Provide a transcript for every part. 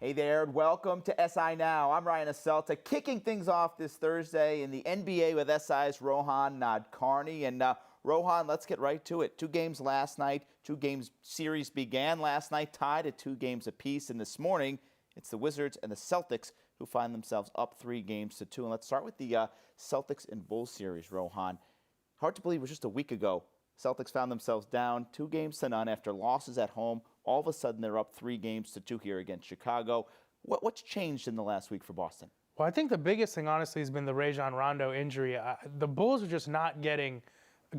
Hey there, and welcome to SI Now. I'm Ryan Aselta, kicking things off this Thursday in the NBA with SI's Rohan Nadkarni. And Rohan, let's get right to it. 2 games last night, 2 games series began last night, tied at 2 games apiece. And this morning, it's the Wizards and the Celtics who find themselves up 3 games to 2. And let's start with the Celtics and Bulls series, Rohan. Hard to believe it was just a week ago. Celtics found themselves down 2 games to none after losses at home. All of a sudden, they're up 3 games to 2 here against Chicago. What's changed in the last week for Boston? Well, I think the biggest thing, honestly, has been the Rajon Rondo injury. The Bulls are just not getting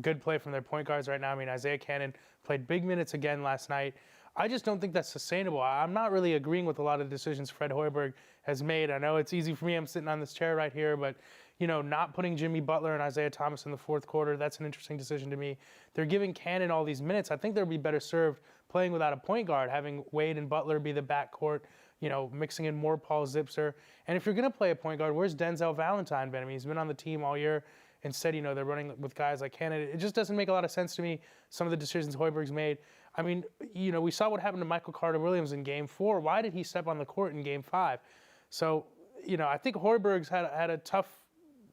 good play from their point guards right now. I mean, Isaiah Cannon played big minutes again last night. I just don't think that's sustainable. I'm not really agreeing with a lot of the decisions Fred Hoiberg has made. I know it's easy for me. I'm sitting on this chair right here, but not putting Jimmy Butler and Isaiah Thomas in the fourth quarter, that's an interesting decision to me. They're giving Cannon all these minutes. I think they'd be better served playing without a point guard, having Wade and Butler be the backcourt, mixing in more Paul Zipser. And if you're going to play a point guard, where's Denzel Valentine been? I mean, he's been on the team all year. Instead, they're running with guys like Cannon. It just doesn't make a lot of sense to me, some of the decisions Hoiberg's made. I mean, we saw what happened to Michael Carter-Williams in Game 4. Why did he step on the court in Game 5? So, I think Hoiberg's had a tough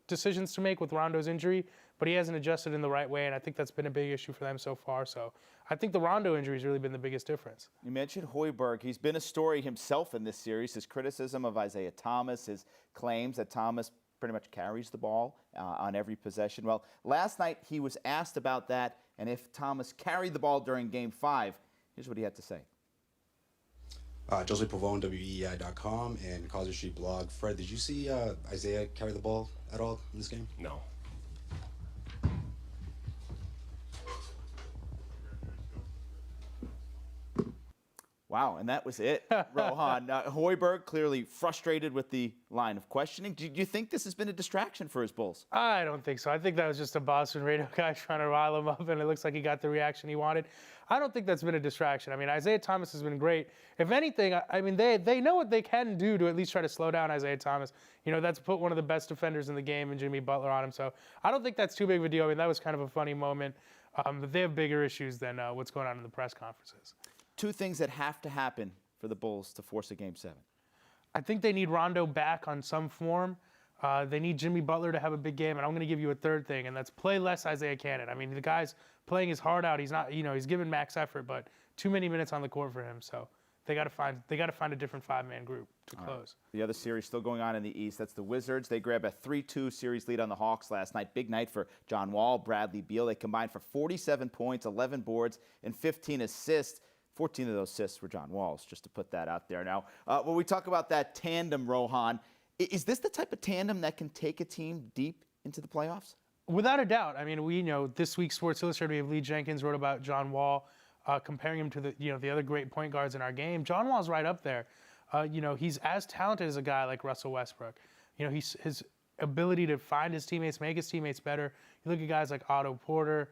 decisions to make with Rondo's injury, but he hasn't adjusted in the right way, and I think that's been a big issue for them so far. So I think the Rondo injury has really been the biggest difference. You mentioned Hoiberg. He's been a story himself in this series. His criticism of Isaiah Thomas, his claims that Thomas pretty much carries the ball on every possession. Well, last night he was asked about that and if Thomas carried the ball during Game 5. Here's what he had to say. Jose Pavone, WEEI.com, and Causey Street blog. Fred, did you see Isaiah carry the ball at all in this game? No. Wow, and that was it, Rohan. Hoiberg clearly frustrated with the line of questioning. Do you think this has been a distraction for his Bulls? I don't think so. I think that was just a Boston radio guy trying to rile him up, and it looks like he got the reaction he wanted. I don't think that's been a distraction. I mean, Isaiah Thomas has been great. If anything, I mean, they know what they can do to at least try to slow down Isaiah Thomas. That's put one of the best defenders in the game and Jimmy Butler on him. So I don't think that's too big of a deal. I mean, that was kind of a funny moment. But they have bigger issues than what's going on in the press conferences. 2 things that have to happen for the Bulls to force a Game 7. I think they need Rondo back on some form. They need Jimmy Butler to have a big game, and I'm going to give you a third thing, and that's play less Isaiah Cannon. I mean, the guy's playing his heart out. He's not, he's giving max effort, but too many minutes on the court for him. So they got to find a different 5-man group to close. Right. The other series still going on in the East. That's the Wizards. They grab a 3-2 series lead on the Hawks last night. Big night for John Wall, Bradley Beal. They combined for 47 points, 11 boards, and 15 assists. 14 of those assists were John Wall's, just to put that out there. Now, when we talk about that tandem, Rohan, is this the type of tandem that can take a team deep into the playoffs? Without a doubt. I mean, we know this week Sports Illustrated, we have Lee Jenkins wrote about John Wall, comparing him to the other great point guards in our game. John Wall's right up there. He's as talented as a guy like Russell Westbrook. His ability to find his teammates, make his teammates better. You look at guys like Otto Porter.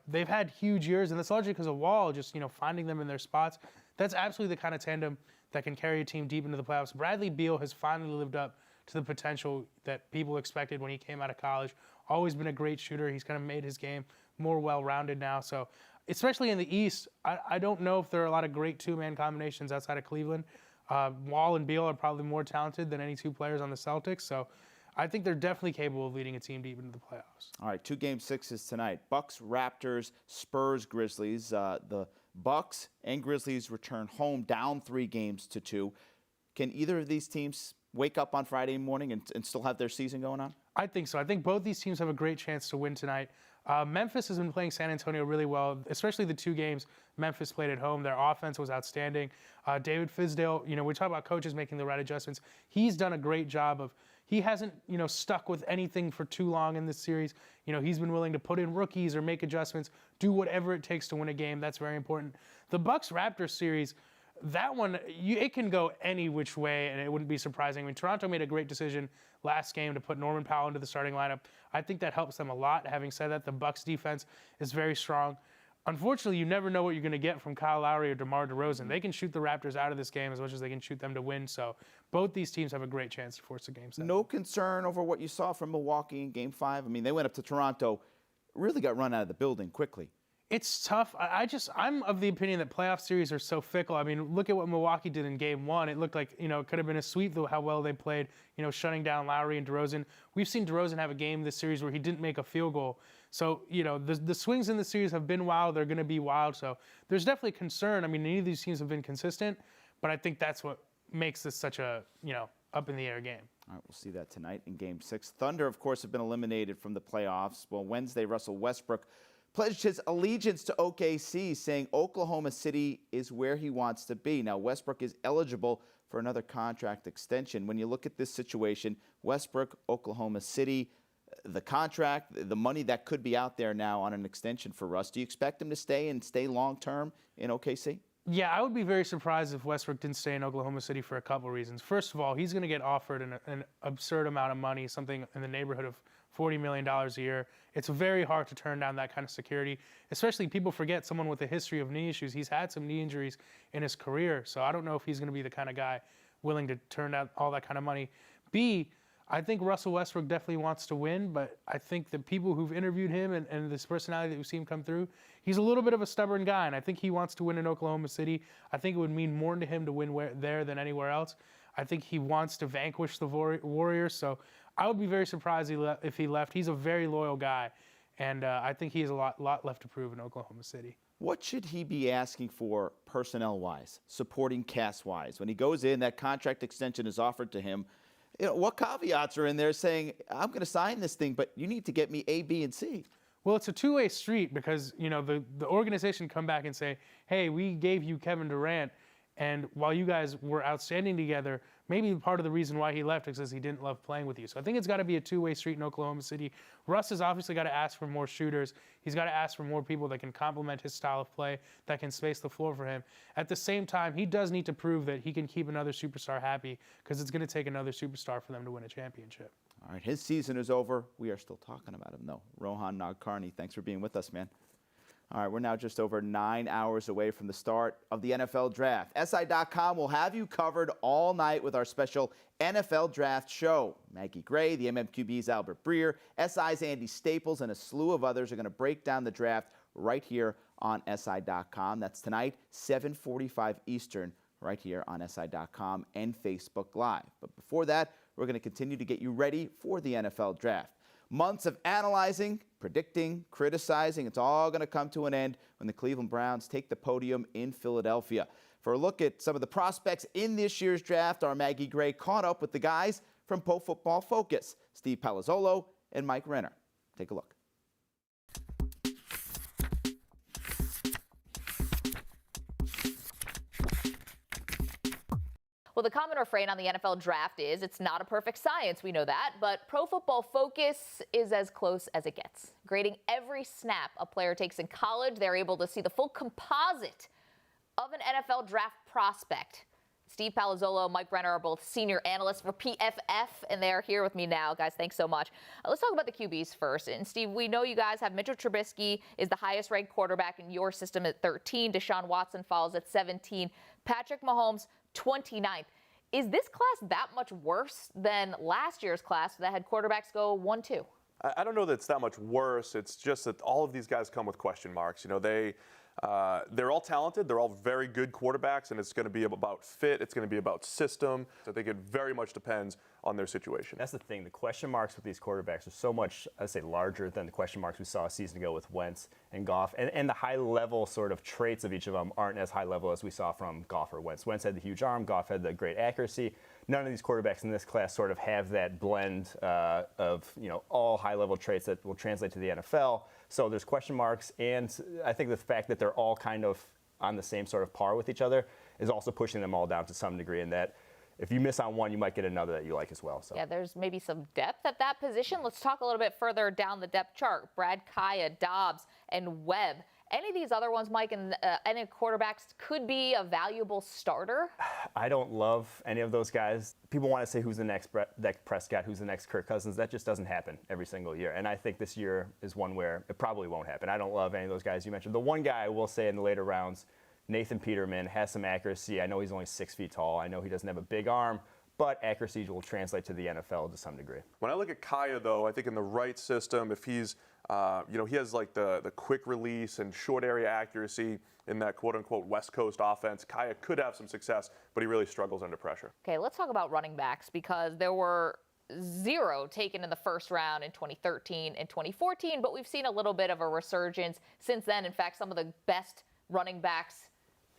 They've had huge years, and that's largely because of Wall, just, finding them in their spots. That's absolutely the kind of tandem that can carry a team deep into the playoffs. Bradley Beal has finally lived up to the potential that people expected when he came out of college. Always been a great shooter. He's kind of made his game more well-rounded now. So, especially in the East, I don't know if there are a lot of great 2-man combinations outside of Cleveland. Wall and Beal are probably more talented than any 2 players on the Celtics. So, I think they're definitely capable of leading a team deep into the playoffs. All right, 2 Game 6s tonight. Bucks, Raptors, Spurs, Grizzlies. The Bucks and Grizzlies return home down 3 games to 2. Can either of these teams wake up on Friday morning and still have their season going on? I think so. I think both these teams have a great chance to win tonight. Memphis has been playing San Antonio really well, especially the 2 games Memphis played at home. Their offense was outstanding. David Fizdale, we talk about coaches making the right adjustments. He's done a great job of, he hasn't, stuck with anything for too long in this series. He's been willing to put in rookies or make adjustments, do whatever it takes to win a game. That's very important. The Bucks-Raptors series, that one, it can go any which way, and it wouldn't be surprising. I mean, Toronto made a great decision last game to put Norman Powell into the starting lineup. I think that helps them a lot. Having said that, the Bucks defense is very strong. Unfortunately, you never know what you're going to get from Kyle Lowry or DeMar DeRozan. They can shoot the Raptors out of this game as much as they can shoot them to win. So both these teams have a great chance to force a Game 7. No concern over what you saw from Milwaukee in Game 5? I mean, they went up to Toronto, really got run out of the building quickly. It's tough. I'm of the opinion that playoff series are so fickle. I mean, look at what Milwaukee did in Game 1. It looked like, it could have been a sweep, though, how well they played, shutting down Lowry and DeRozan. We've seen DeRozan have a game this series where he didn't make a field goal. So, the swings in the series have been wild. They're going to be wild. So there's definitely concern. I mean, neither of these teams have been consistent, but I think that's what makes this such a, up in the air game. All right, we'll see that tonight in Game 6. Thunder, of course, have been eliminated from the playoffs. Well, Wednesday, Russell Westbrook pledged his allegiance to OKC, saying Oklahoma City is where he wants to be. Now, Westbrook is eligible for another contract extension. When you look at this situation, Westbrook, Oklahoma City, the contract, the money that could be out there now on an extension for Russ, do you expect him to stay long-term in OKC? Yeah, I would be very surprised if Westbrook didn't stay in Oklahoma City for a couple reasons. First of all, he's going to get offered an absurd amount of money, something in the neighborhood of $40 million a year. It's very hard to turn down that kind of security, especially people forget someone with a history of knee issues. He's had some knee injuries in his career, so I don't know if he's going to be the kind of guy willing to turn down all that kind of money. B, I think Russell Westbrook definitely wants to win, but I think the people who've interviewed him and this personality that we've seen come through, he's a little bit of a stubborn guy, and I think he wants to win in Oklahoma City. I think it would mean more to him to win there than anywhere else. I think he wants to vanquish the Warriors, so I would be very surprised if he left. He's a very loyal guy, and I think he has a lot left to prove in Oklahoma City. What should he be asking for personnel-wise, supporting cast-wise? When he goes in, that contract extension is offered to him. What caveats are in there saying, I'm going to sign this thing, but you need to get me A, B, and C? Well, it's a two-way street because, the organization come back and say, hey, we gave you Kevin Durant, and while you guys were outstanding together, maybe part of the reason why he left is because he didn't love playing with you. So I think it's got to be a two-way street in Oklahoma City. Russ has obviously got to ask for more shooters. He's got to ask for more people that can complement his style of play, that can space the floor for him. At the same time, he does need to prove that he can keep another superstar happy because it's going to take another superstar for them to win a championship. All right, his season is over. We are still talking about him, though. Rohan Nadkarni, thanks for being with us, man. All right, we're now just over 9 hours away from the start of the NFL Draft. SI.com will have you covered all night with our special NFL Draft show. Maggie Gray, the MMQB's Albert Breer, SI's Andy Staples, and a slew of others are going to break down the draft right here on SI.com. That's tonight, 7:45 Eastern, right here on SI.com and Facebook Live. But before that, we're going to continue to get you ready for the NFL Draft. Months of analyzing, predicting, criticizing, it's all going to come to an end when the Cleveland Browns take the podium in Philadelphia. For a look at some of the prospects in this year's draft, our Maggie Gray caught up with the guys from Pro Football Focus, Steve Palazzolo and Mike Renner. Take a look. Well, the common refrain on the NFL draft is it's not a perfect science. We know that. But Pro Football Focus is as close as it gets. Grading every snap a player takes in college, they're able to see the full composite of an NFL draft prospect. Steve Palazzolo, Mike Renner are both senior analysts for PFF, and they're here with me now. Guys, thanks so much. Let's talk about the QBs first. And Steve, we know you guys have Mitchell Trubisky is the highest ranked quarterback in your system at 13. Deshaun Watson follows at 17. Patrick Mahomes, 29th. Is this class that much worse than last year's class that had quarterbacks go 1-2? I don't know that it's that much worse. It's just that all of these guys come with question marks. They're all talented. They're all very good quarterbacks, and it's going to be about fit. It's going to be about system. I think it very much depends on their situation. That's the thing. The question marks with these quarterbacks are so much, I'd say, larger than the question marks we saw a season ago with Wentz and Goff. And the high-level sort of traits of each of them aren't as high level as we saw from Goff or Wentz. Wentz had the huge arm. Goff had the great accuracy. None of these quarterbacks in this class sort of have that blend of all high-level traits that will translate to the NFL. So there's question marks, and I think the fact that they're all kind of on the same sort of par with each other is also pushing them all down to some degree, in that if you miss on one, you might get another that you like as well. So. Yeah, there's maybe some depth at that position. Let's talk a little bit further down the depth chart. Brad Kaya, Dobbs, and Webb. Any of these other ones, Mike, and any quarterbacks could be a valuable starter? I don't love any of those guys. People want to say who's the next Dak Prescott, who's the next Kirk Cousins. That just doesn't happen every single year. And I think this year is one where it probably won't happen. I don't love any of those guys you mentioned. The one guy I will say in the later rounds, Nathan Peterman, has some accuracy. I know he's only 6 feet tall. I know he doesn't have a big arm, but accuracy will translate to the NFL to some degree. When I look at Kaya, though, I think in the right system, if he's He has like the quick release and short area accuracy in that quote-unquote West Coast offense. Kaya could have some success, but he really struggles under pressure. Okay, let's talk about running backs because there were 0 taken in the first round in 2013 and 2014, but we've seen a little bit of a resurgence since then. In fact, some of the best running backs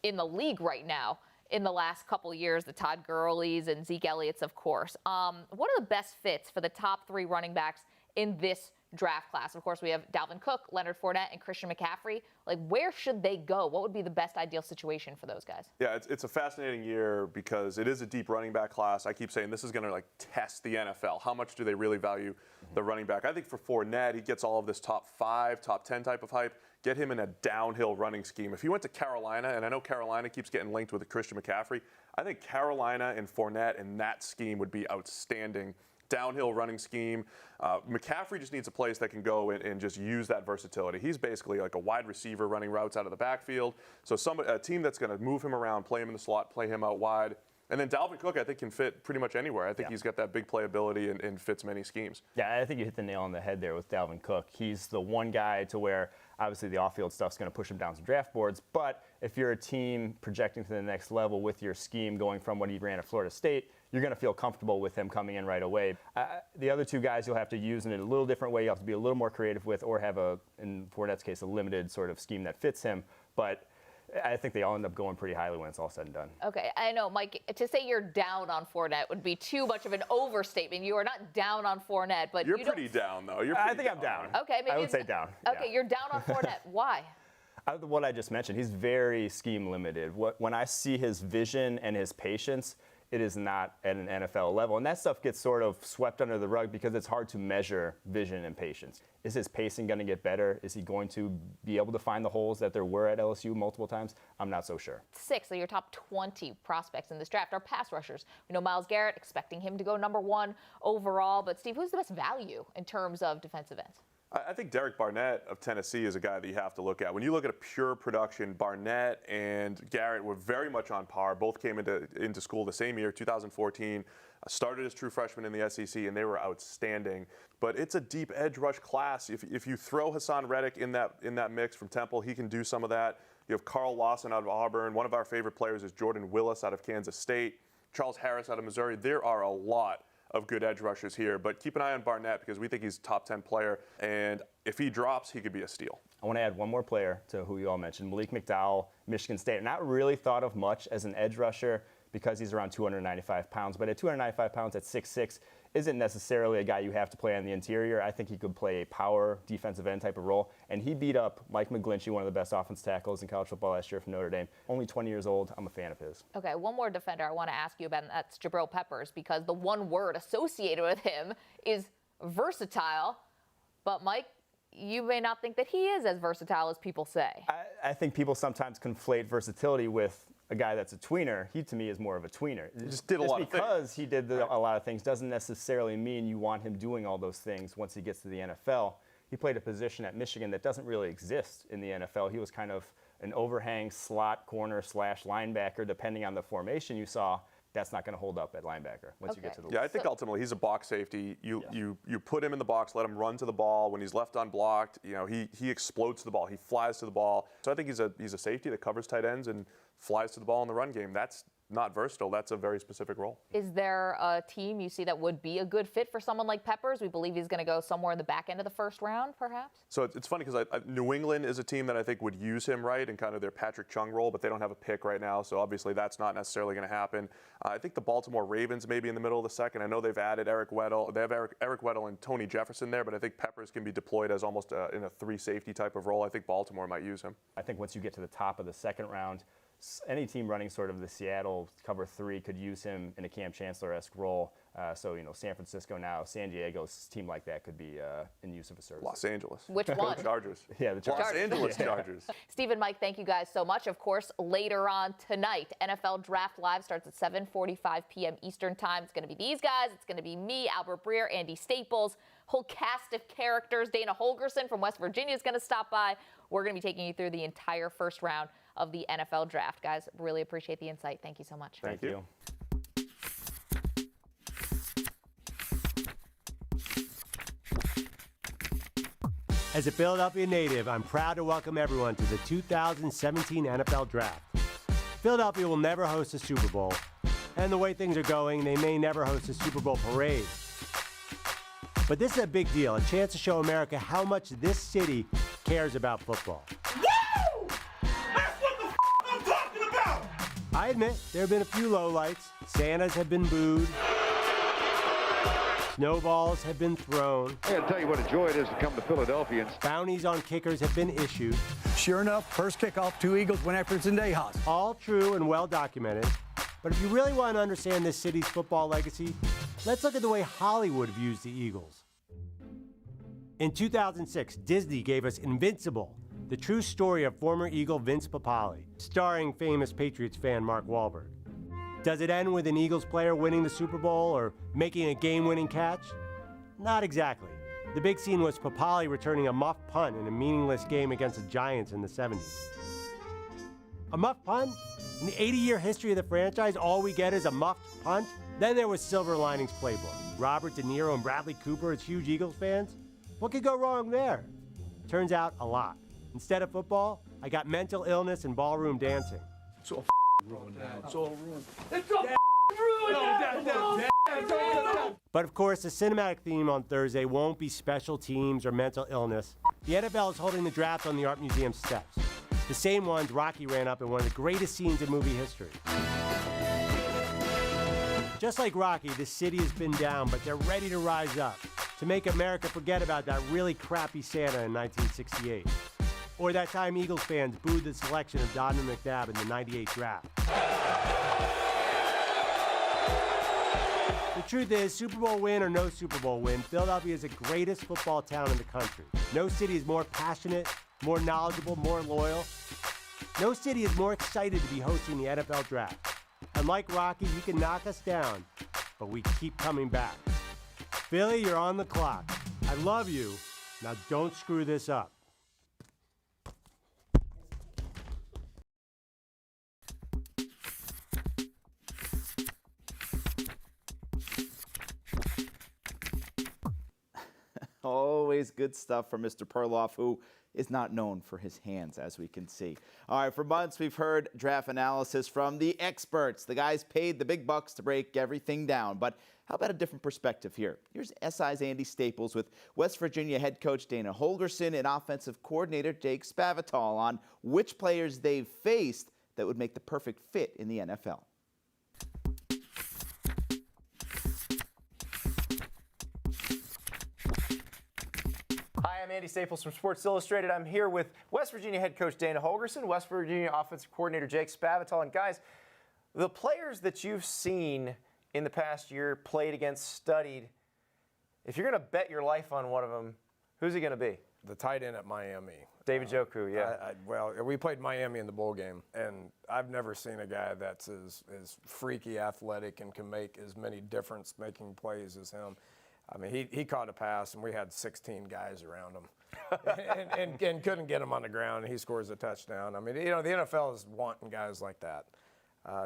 in the league right now in the last couple years, the Todd Gurley's and Zeke Elliott's, of course. What are the best fits for the top 3 running backs in this draft class? Of course, we have Dalvin Cook, Leonard Fournette, and Christian McCaffrey. Like, where should they go? What would be the best ideal situation for those guys? Yeah, it's a fascinating year because it is a deep running back class. I keep saying this is going to test the NFL. How much do they really value the running back? I think for Fournette, he gets all of this top 5, top 10 type of hype. Get him in a downhill running scheme. If he went to Carolina, and I know Carolina keeps getting linked with Christian McCaffrey, I think Carolina and Fournette in that scheme would be outstanding. Downhill running scheme. McCaffrey just needs a place that can go and just use that versatility. He's basically like a wide receiver running routes out of the backfield. So a team that's going to move him around, play him in the slot, play him out wide. And then Dalvin Cook, I think, can fit pretty much anywhere. I think he's got that big playability and fits many schemes. Yeah, I think you hit the nail on the head there with Dalvin Cook. He's the one guy to where obviously the off-field stuff's going to push him down some draft boards. But if you're a team projecting to the next level with your scheme going from what he ran at Florida State, you're going to feel comfortable with him coming in right away. The other 2 guys you'll have to use in a little different way. You have to be a little more creative with, or have in Fournette's case, a limited sort of scheme that fits him. But I think they all end up going pretty highly when it's all said and done. Okay, I know, Mike, to say you're down on Fournette would be too much of an overstatement. You are not down on Fournette, but you're pretty down, though. I think I'm down. Okay, maybe I would say down. Okay, yeah. You're down on Fournette. Why? What I just mentioned, he's very scheme limited. When I see his vision and his patience, it is not at an NFL level. And that stuff gets sort of swept under the rug because it's hard to measure vision and patience. Is his pacing going to get better? Is he going to be able to find the holes that there were at LSU multiple times? I'm not so sure. 6 of your top 20 prospects in this draft are pass rushers. We know Myles Garrett, expecting him to go number 1 overall. But, Steve, who's the best value in terms of defensive ends? I think Derek Barnett of Tennessee is a guy that you have to look at. When you look at a pure production, Barnett and Garrett were very much on par. Both came into school the same year, 2014, started as true freshmen in the SEC, and they were outstanding. But it's a deep edge rush class. If you throw Hassan Reddick in that mix from Temple, he can do some of that. You have Carl Lawson out of Auburn. One of our favorite players is Jordan Willis out of Kansas State. Charles Harris out of Missouri. There are a lot of good edge rushers here, but keep an eye on Barnett because we think he's a top 10 player, and if he drops, he could be a steal. I want to add one more player to who you all mentioned, Malik McDowell, Michigan State. Not really thought of much as an edge rusher because he's around 295 pounds, but at 295 pounds at 6'6", isn't necessarily a guy you have to play on the interior. I think he could play a power defensive end type of role, and he beat up Mike McGlinchey, one of the best offense tackles in college football last year from Notre Dame. Only 20 years old. I'm a fan of his. Okay, one more defender I want to ask you about, and that's Jabrill Peppers, because the one word associated with him is versatile. But, Mike, you may not think that he is as versatile as people say. I think people sometimes conflate versatility with a guy that's a tweener. He, to me, is more of a tweener. He just did a lot of things. Because he did a lot of things doesn't necessarily mean you want him doing all those things once he gets to the NFL. He played a position at Michigan that doesn't really exist in the NFL. He was kind of an overhang slot corner / linebacker, depending on the formation you saw. That's not going to hold up at linebacker once you get to the Yeah, I think ultimately he's a box safety. You put him in the box, let him run to the ball. When he's left unblocked, he explodes to the ball. He flies to the ball. So I think he's a safety that covers tight ends and flies to the ball in the run game. That's not versatile. That's a very specific role. Is there a team you see that would be a good fit for someone like Peppers? We believe he's going to go somewhere in the back end of the first round, perhaps? So it's funny because New England is a team that I think would use him right in kind of their Patrick Chung role, but they don't have a pick right now, so obviously that's not necessarily going to happen. I think the Baltimore Ravens may be in the middle of the second. I know they've added Eric Weddle. They have Eric Weddle and Tony Jefferson there, but I think Peppers can be deployed as almost in a 3-safety type of role. I think Baltimore might use him. I think once you get to the top of the second round, any team running sort of the Seattle cover 3 could use him in a Cam Chancellor-esque role. So, San Francisco now, San Diego's team like that could be in use of a service. Los Angeles. Which one? Chargers. Yeah, the Chargers. Los Angeles Chargers. Steve and Mike, thank you guys so much. Of course, later on tonight, NFL Draft Live starts at 7:45 p.m. Eastern Time. It's going to be these guys. It's going to be me, Albert Breer, Andy Staples, whole cast of characters. Dana Holgerson from West Virginia is going to stop by. We're going to be taking you through the entire first round of the NFL Draft. Guys, really appreciate the insight. Thank you so much. Thank you. As a Philadelphia native, I'm proud to welcome everyone to the 2017 NFL Draft. Philadelphia will never host a Super Bowl, and the way things are going, they may never host a Super Bowl parade. But this is a big deal, a chance to show America how much this city cares about football. Woo! That's what the I'm talking about! I admit, there have been a few lowlights. Santas have been booed. Snowballs have been thrown. I gotta tell you what a joy it is to come to Philadelphia. Bounties on kickers have been issued. Sure enough, first kickoff, 2 Eagles went after it in Tejas. All true and well documented. But if you really want to understand this city's football legacy, let's look at the way Hollywood views the Eagles. In 2006, Disney gave us Invincible, the true story of former Eagle Vince Papale, starring famous Patriots fan Mark Wahlberg. Does it end with an Eagles player winning the Super Bowl or making a game-winning catch? Not exactly. The big scene was Papale returning a muff punt in a meaningless game against the Giants in the 70s. A muff punt? In the 80-year history of the franchise, all we get is a muffed punt? Then there was Silver Linings Playbook. Robert De Niro and Bradley Cooper as huge Eagles fans? What could go wrong there? Turns out, a lot. Instead of football, I got mental illness and ballroom dancing. It's all ruined now. It's all ruined. It's all ruined now. But of course, the cinematic theme on Thursday won't be special teams or mental illness. The NFL is holding the draft on the Art Museum steps. The same ones Rocky ran up in one of the greatest scenes in movie history. Just like Rocky, the city has been down, but they're ready to rise up, to make America forget about that really crappy Santa in 1968. Or that time Eagles fans booed the selection of Donovan McNabb in the '98 draft. The truth is, Super Bowl win or no Super Bowl win, Philadelphia is the greatest football town in the country. No city is more passionate, more knowledgeable, more loyal. No city is more excited to be hosting the NFL Draft. And like Rocky, you can knock us down, but we keep coming back. Philly, you're on the clock. I love you. Now don't screw this up. Always good stuff from Mr. Perloff, who is not known for his hands, as we can see. All right, for months we've heard draft analysis from the experts, the guys paid the big bucks to break everything down. But how about a different perspective here? Here's SI's Andy Staples with West Virginia head coach Dana Holgerson and offensive coordinator Jake Spavital on which players they've faced that would make the perfect fit in the NFL. Hi, I'm Andy Staples from Sports Illustrated. I'm here with West Virginia head coach Dana Holgerson, West Virginia offensive coordinator Jake Spavital. And guys, the players that you've seen in the past year, played against, studied, if you're going to bet your life on one of them, who's he going to be? The tight end at Miami. David Njoku, yeah. Well, we played Miami in the bowl game, and I've never seen a guy that's as freaky athletic and can make as many difference-making plays as him. I mean, he caught a pass, and we had 16 guys around him and couldn't get him on the ground, and he scores a touchdown. I mean, you know, the NFL is wanting guys like that.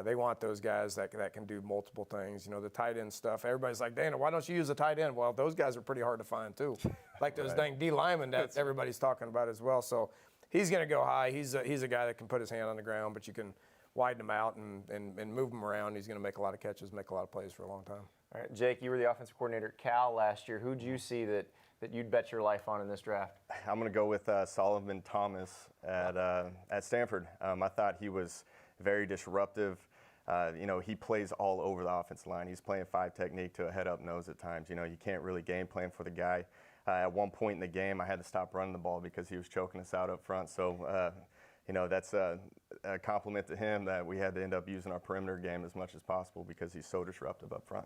They want those guys that can do multiple things. You know, the tight end stuff, everybody's like, Dana, why don't you use a tight end? Well, those guys are pretty hard to find, too. Like those dang D linemen that everybody's talking about as well. So he's going to go high. He's a guy that can put his hand on the ground, but you can widen him out and move him around. He's going to make a lot of catches, make a lot of plays for a long time. All right, Jake, you were the offensive coordinator at Cal last year. Who did you see that you'd bet your life on in this draft? I'm going to go with Solomon Thomas at Stanford. I thought he was very disruptive. You know, he plays all over the offensive line. He's playing 5 technique to a head-up nose at times. You know, you can't really game plan for the guy. At one point in the game, I had to stop running the ball because he was choking us out up front. So, you know, that's a compliment to him that we had to end up using our perimeter game as much as possible because he's so disruptive up front.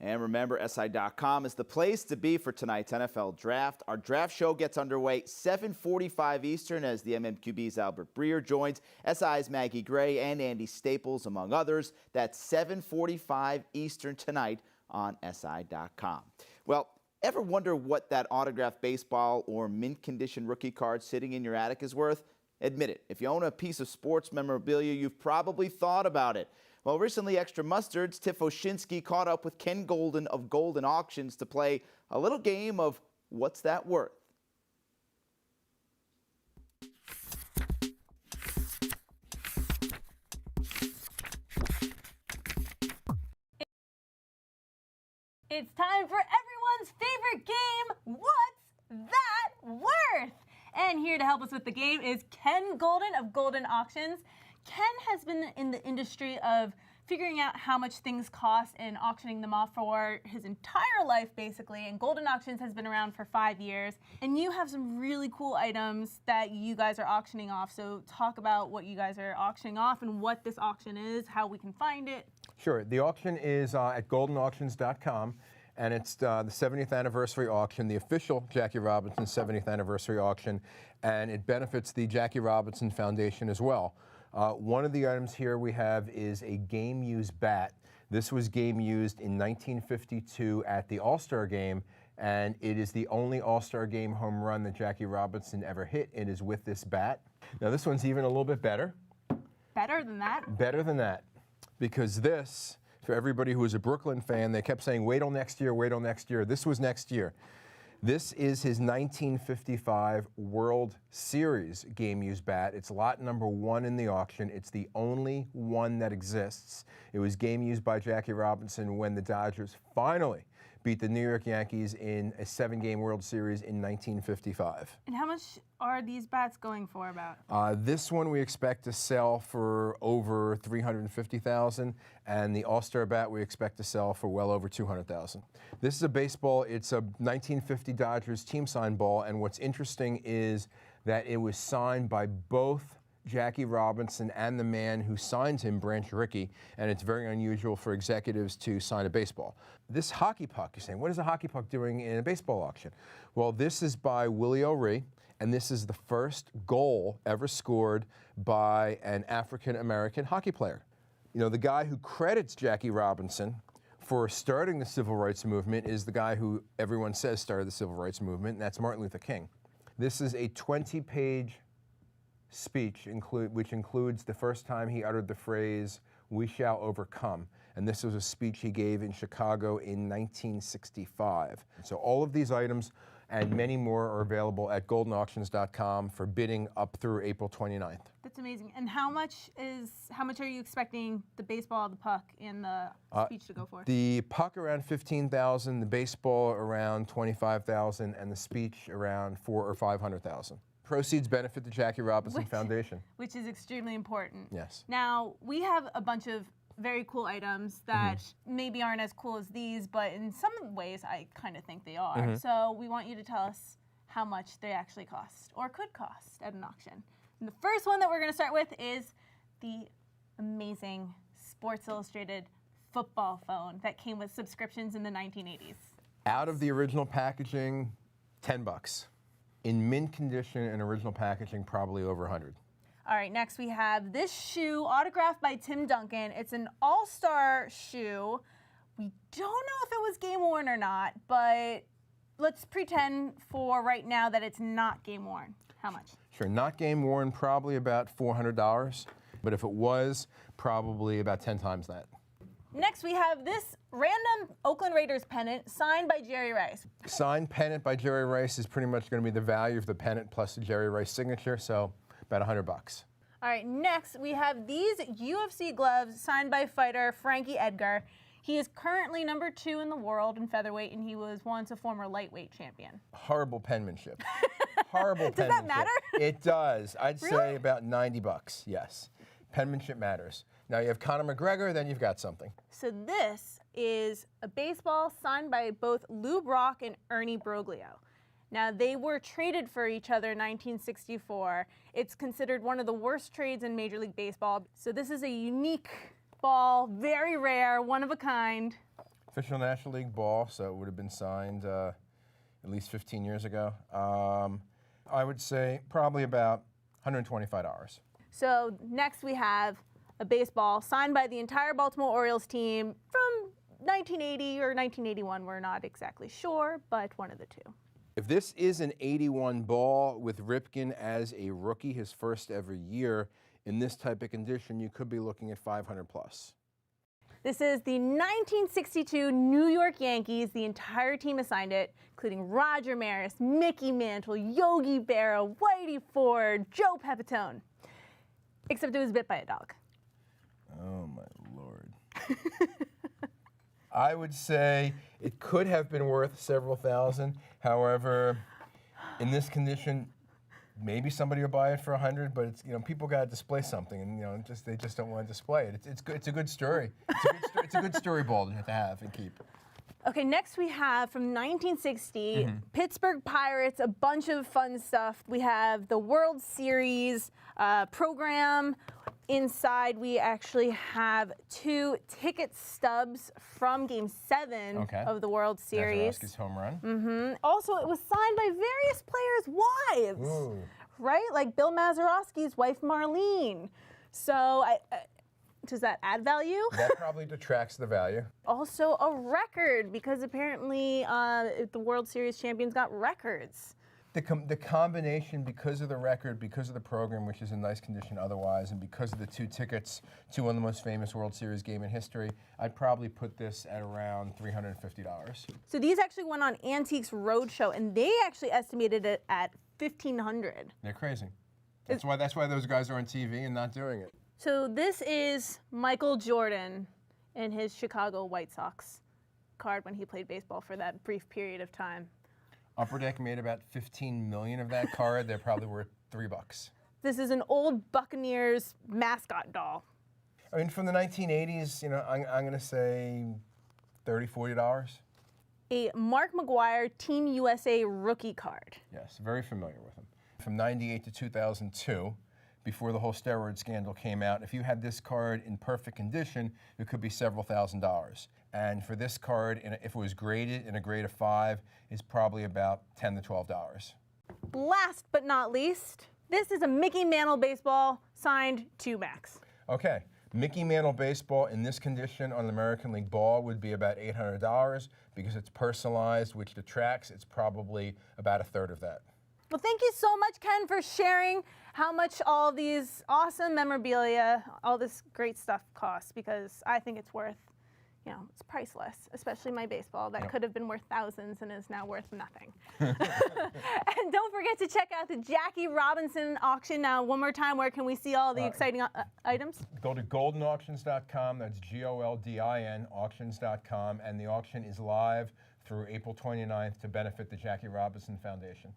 And remember, SI.com is the place to be for tonight's NFL Draft. Our draft show gets underway 7:45 Eastern as the MMQB's Albert Breer joins SI's Maggie Gray and Andy Staples, among others. That's 7:45 Eastern tonight on SI.com. Well, ever wonder what that autographed baseball or mint condition rookie card sitting in your attic is worth? Admit it, if you own a piece of sports memorabilia, you've probably thought about it. Well, recently, Extra Mustard's Tiff Oshinsky caught up with Ken Golden of Golden Auctions to play a little game of What's That Worth? It's time for everyone's favorite game, What's That Worth? And here to help us with the game is Ken Golden of Golden Auctions. Ken has been in the industry of figuring out how much things cost and auctioning them off for his entire life, basically. And Golden Auctions has been around for 5 years. And you have some really cool items that you guys are auctioning off. So talk about what you guys are auctioning off and what this auction is, how we can find it. Sure. The auction is at goldenauctions.com, and it's the 70th anniversary auction, the official Jackie Robinson 70th anniversary auction, and it benefits the Jackie Robinson Foundation as well. One of the items here we have is a game-used bat. This was game-used in 1952 at the All-Star Game, and it is the only All-Star Game home run that Jackie Robinson ever hit. It is with this bat. Now this one's even a little bit better. Better than that? Better than that. Because this, for everybody who was a Brooklyn fan, they kept saying, wait till next year, wait till next year. This was next year. This is his 1955 World Series game-used bat. It's lot number 1 in the auction. It's the only one that exists. It was game-used by Jackie Robinson when the Dodgers finally beat the New York Yankees in a 7-game World Series in 1955. And how much are these bats going for about? This one we expect to sell for over $350,000, and the All-Star bat we expect to sell for well over $200,000. This is a baseball. It's a 1950 Dodgers team signed ball, and what's interesting is that it was signed by both Jackie Robinson and the man who signed him, Branch Rickey, and it's very unusual for executives to sign a baseball. This hockey puck, you're saying, what is a hockey puck doing in a baseball auction? Well, this is by Willie O'Ree, and this is the first goal ever scored by an African-American hockey player. You know, the guy who credits Jackie Robinson for starting the civil rights movement is the guy who everyone says started the civil rights movement, and that's Martin Luther King. This is a 20-page speech which includes the first time he uttered the phrase, "We shall overcome." And this was a speech he gave in Chicago in 1965. So all of these items and many more are available at goldenauctions.com for bidding up through April 29th. That's amazing. And how much are you expecting the baseball, the puck, and the speech to go for? The puck around $15,000, the baseball around $25,000, and the speech around $400,000 or $500,000. Proceeds benefit the Jackie Robinson Foundation. Which is extremely important. Yes. Now, we have a bunch of very cool items that maybe aren't as cool as these, but in some ways I kind of think they are. So we want you to tell us how much they actually cost or could cost at an auction. And the first one that we're going to start with is the amazing Sports Illustrated football phone that came with subscriptions in the 1980s. Out of the original packaging, $10. In mint condition and original packaging, probably over 100. All right, next we have this shoe autographed by Tim Duncan. It's an all-star shoe. We don't know if it was game worn or not, but let's pretend for right now that it's not game worn. How much? Sure, not game worn, probably about $400. But if it was, probably about 10 times that. Next, we have this random Oakland Raiders pennant signed by Jerry Rice. Signed pennant by Jerry Rice is pretty much going to be the value of the pennant plus the Jerry Rice signature, so about $100. All right, next we have these UFC gloves signed by fighter Frankie Edgar. He is currently number 2 in the world in featherweight, and he was once a former lightweight champion. Horrible penmanship. Horrible penmanship. Does that matter? It does. I'd Really? say about $90, yes. Penmanship matters. Now you have Conor McGregor, then you've got something. So this is a baseball signed by both Lou Brock and Ernie Broglio. Now, they were traded for each other in 1964. It's considered one of the worst trades in Major League Baseball. So this is a unique ball, very rare, one of a kind. Official National League ball, so it would have been signed at least 15 years ago. I would say probably about $125. So next we have a baseball signed by the entire Baltimore Orioles team from 1980 or 1981. We're not exactly sure, but one of the two. If this is an 81 ball with Ripken as a rookie, his first ever year, in this type of condition, you could be looking at $500 plus. This is the 1962 New York Yankees. The entire team assigned it, including Roger Maris, Mickey Mantle, Yogi Berra, Whitey Ford, Joe Pepitone. Except it was bit by a dog. Oh, my Lord. I would say it could have been worth several thousand. However, in this condition, maybe somebody will buy it for $100, but it's, people got to display something, and they just don't want to display it. It's good. It's a good story. It's a good story ball to have and keep. Okay, next we have from 1960, Pittsburgh Pirates, a bunch of fun stuff. We have the World Series program. Inside, we actually have 2 ticket stubs from Game 7 of the World Series. Mazeroski's home run. Also, it was signed by various players' wives, right? Like Bill Mazeroski's wife, Marlene. So, does that add value? That probably detracts the value. Also, a record, because apparently the World Series champions got records. The combination, because of the record, because of the program, which is in nice condition otherwise, and because of the 2 tickets to one of the most famous World Series game in history, I'd probably put this at around $350. So these actually went on Antiques Roadshow, and they actually estimated it at $1,500. They're crazy. That's why those guys are on TV and not doing it. So this is Michael Jordan in his Chicago White Sox card when he played baseball for that brief period of time. Upper Deck made about $15 million of that card. They're probably worth $3. This is an old Buccaneers mascot doll. I mean, from the 1980s, I'm going to say $30, $40. A Mark McGuire Team USA rookie card. Yes, very familiar with him. From 98 to 2002, before the whole steroid scandal came out, if you had this card in perfect condition, it could be several $1,000s. And for this card, if it was graded in a grade of 5, it's probably about $10 to $12. Last but not least, this is a Mickey Mantle baseball signed to Max. Okay, Mickey Mantle baseball in this condition on an American League ball would be about $800 because it's personalized, which detracts. It's probably about a third of that. Well, thank you so much, Ken, for sharing how much all these awesome memorabilia, all this great stuff costs, because I think it's worth, it's priceless, especially my baseball that could have been worth thousands and is now worth nothing. And don't forget to check out the Jackie Robinson auction. Now, one more time, where can we see all the exciting items? Go to goldenauctions.com, that's GOLDIN auctions.com, and the auction is live through April 29th to benefit the Jackie Robinson Foundation.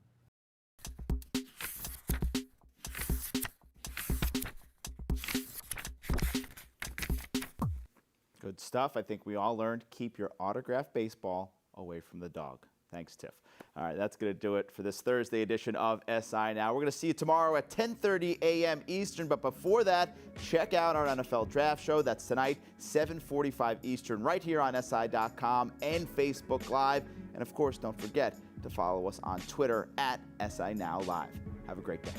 Good stuff. I think we all learned, keep your autographed baseball away from the dog. Thanks, Tiff. All right, that's going to do it for this Thursday edition of SI Now. We're going to see you tomorrow at 10:30 a.m. Eastern, but before that, check out our NFL Draft Show. That's tonight, 7:45 Eastern, right here on SI.com and Facebook Live. And, of course, don't forget to follow us on Twitter at SI Now Live. Have a great day.